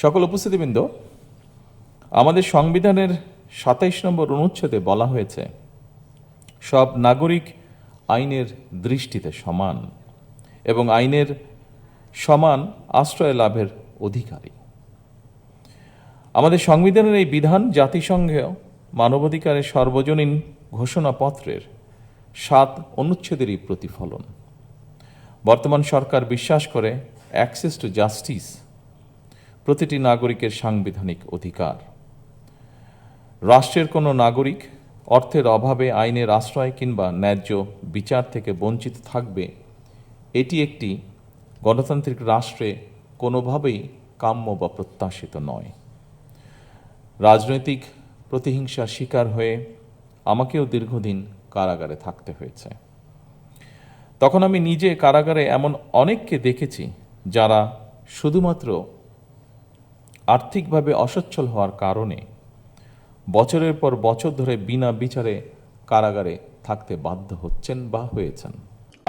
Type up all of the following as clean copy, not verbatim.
সকল উপস্থিতিবৃন্দ, আমাদের সংবিধানের ২৭ নম্বর অনুচ্ছেদে বলা হয়েছে সব নাগরিক আইনের দৃষ্টিতে সমান এবং আইনের সমান আশ্রয় লাভের অধিকারী। আমাদের সংবিধানের এই বিধান জাতিসংঘের মানবাধিকারের সর্বজনীন ঘোষণাপত্রের ৭ অনুচ্ছেদেরই প্রতিফলন। বর্তমান সরকার বিশ্বাস করে অ্যাক্সেস টু জাস্টিস প্রতিটি নাগরিকের সাংবিধানিক অধিকার। রাষ্ট্রের কোনো নাগরিক অর্থের অভাবে আইনের আশ্রয় কিংবা ন্যায্য বিচার থেকে বঞ্চিত থাকবে, এটি একটি গণতান্ত্রিক রাষ্ট্রে কোনোভাবেই কাম্য বা প্রত্যাশিত নয়। রাজনৈতিক প্রতিহিংসার শিকার হয়ে আমাকেও দীর্ঘদিন কারাগারে থাকতে হয়েছে। তখন আমি নিজে কারাগারে এমন অনেককে দেখেছি যারা শুধুমাত্র আর্থিকভাবে অসচ্ছল হওয়ার কারণে বছরের পর বছর ধরে বিনা বিচারে কারাগারে থাকতে বাধ্য হচ্ছেন বা হয়েছেন।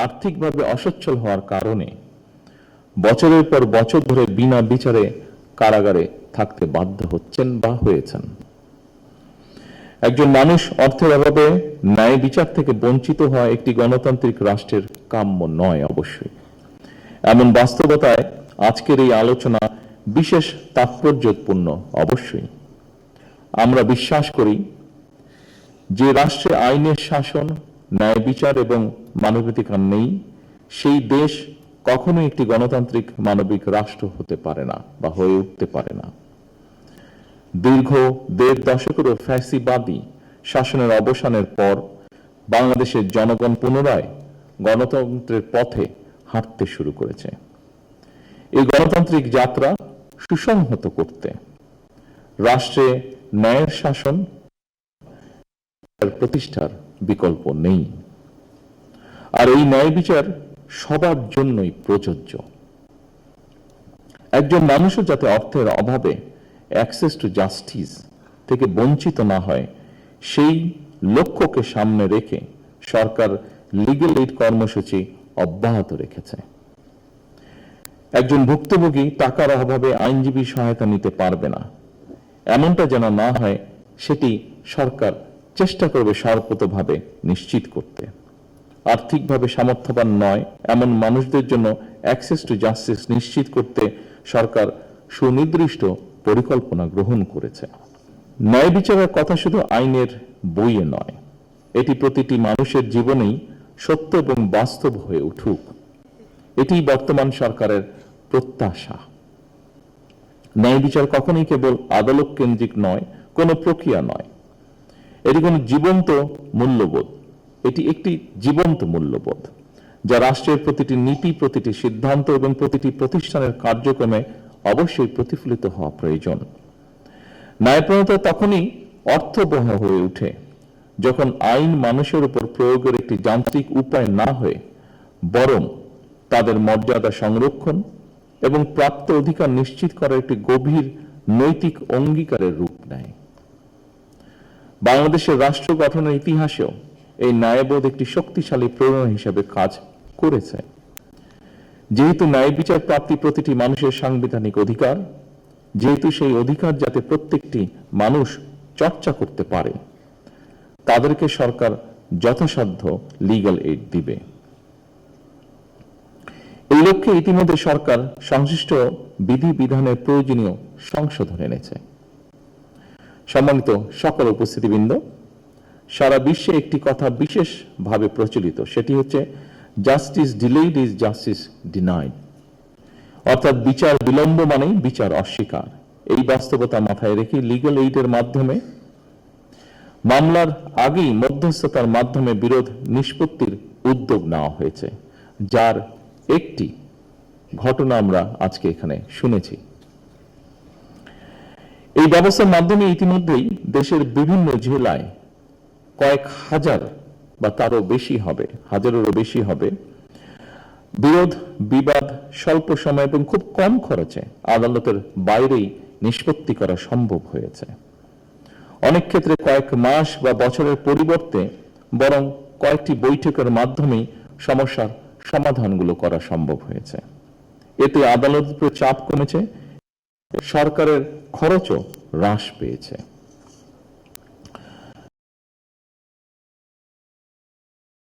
আর্থিকভাবে অসচ্ছল হওয়ার কারণে বছরের পর বছর ধরে বিনা বিচারে কারাগারে থাকতে বাধ্য হচ্ছেন বা হয়েছেন। একজন মানুষ অর্থের অভাবে ন্যায় বিচার থেকে বঞ্চিত হওয়া একটি গণতান্ত্রিক রাষ্ট্রের কাম্য নয়। অবশ্যই এমন বাস্তবতায় আজকের এই আলোচনা বিশেষ তাৎপর্যপূর্ণ। অবশ্যই আমরা বিশ্বাস করি যে রাষ্ট্রে আইনের শাসন, ন্যায় বিচার এবং মানবাধিকার নেই, সেই দেশ কখনোই একটি গণতান্ত্রিক মানবিক রাষ্ট্র হতে পারে না বা হয়ে উঠতে পারে না। দীর্ঘ ১.৫ দশকেরও ফ্যাসিবাদী শাসনের অবসানের পর বাংলাদেশের জনগণ পুনরায় গণতন্ত্রের পথে হাঁটতে শুরু করেছে। এই গণতান্ত্রিক যাত্রা সুসংহত করতে রাষ্ট্রে ন্যায়ের শাসন প্রতিষ্ঠার বিকল্প নেই, আর এই ন্যায় বিচার সবার জন্যই প্রযোজ্য। একজন মানুষও যাতে অর্থের অভাবে অ্যাক্সেস টু জাস্টিস থেকে বঞ্চিত না হয়, সেই লক্ষ্যকে সামনে রেখে সরকার লিগ্যাল এইড কর্মসূচি অব্যাহত রেখেছে। একজন ভুক্তভোগী টাকার অভাবে আইনজীবী সহায়তা নিতে পারবে না, এমনটা যেন না হয় সেটি সরকার চেষ্টা করবে সর্বতোভাবে নিশ্চিত করতে। আর্থিকভাবে সামর্থ্যবান নয় এমন মানুষদের জন্য অ্যাক্সেস টু জাস্টিস নিশ্চিত করতে সরকার সুনির্দিষ্ট পরিকল্পনা গ্রহণ করেছে। ন্যায় বিচারের কথা শুধু আইনের বইয়ে নয়, এটি প্রতিটি মানুষের জীবনেই সত্য এবং বাস্তব হয়ে উঠুক, এটি বর্তমান সরকারের প্রত্যাশা। ন্যায় বিচার কখনোই কেবল আদালত কেন্দ্রিক নয়, কোনো প্রক্রিয়া নয়, এটি কোনো জীবন্ত মূল্যবোধ। এটি একটি জীবন্ত মূল্যবোধ যা রাষ্ট্রের প্রতিটি নীতি, প্রতিটি সিদ্ধান্ত এবং প্রতিটি প্রতিষ্ঠানের কার্যক্রমে অবশ্যই প্রতিফলিত হওয়া প্রয়োজন। ন্যায়প্রণতা তখনই অর্থবহ হয়ে ওঠে যখন আইন মানুষের উপর প্রয়োগের একটি যান্ত্রিক উপায় না হয়ে বরং তাদের মর্যাদা সংরক্ষণ এবং প্রাপ্ত অধিকার নিশ্চিত করার একটি গভীর নৈতিক অঙ্গীকারের রূপ নেয়। বাংলাদেশের রাষ্ট্র গঠনের ইতিহাসেও এই ন্যায়বোধ একটি শক্তিশালী প্রেরণা হিসেবে কাজ করেছে। যেহেতু ন্যায় বিচার প্রাপ্তি প্রতিটি মানুষের সাংবিধানিক অধিকার, যেহেতু সেই অধিকার যাতে প্রত্যেকটি মানুষ চর্চা করতে পারে, তাদেরকে সরকার যথাসাধ্য লিগ্যাল এইড দিবে। এই লক্ষ্যে ইতিমধ্যে সরকার সংশ্লিষ্ট বিধিবিধানের প্রয়োজনীয় সংশোধন এনেছে। সম্মানিত সকল উপস্থিতিবৃন্দ, সারা বিশ্বে একটি কথা বিশেষভাবে প্রচলিত, সেটি হচ্ছে justice delayed is justice denied, অর্থাৎ বিচার বিলম্ব মানেই বিচার অস্বীকার। এই বাস্তবতা মাথায় রেখে লিগ্যাল এইডের মাধ্যমে মামলার আগেই মধ্যস্থতার মাধ্যমে বিরোধ নিষ্পত্তির উদ্যোগ নেওয়া হয়েছে, যার একটি ঘটনা আমরা আজকে এখানে শুনেছি। এই ব্যবস্থার মাধ্যমে ইতিমধ্যেই দেশের বিভিন্ন জেলায় কয়েক হাজার বা তারও বেশি হবে, হাজারেরও বেশি হবে, বিরোধ বিবাদ স্বল্প সময় এবং খুব কম খরচে আদালতের বাইরেই নিষ্পত্তি করা সম্ভব হয়েছে। অনেক ক্ষেত্রে কয়েক মাস বা বছরের পরিবর্তে বরং কয়েকটি বৈঠকের মাধ্যমেই সমস্যার সমাধানগুলো করা সম্ভব হয়েছে। এতে আদালতের উপর চাপ কমেছে সরকারের খরচও হ্রাস পেয়েছে।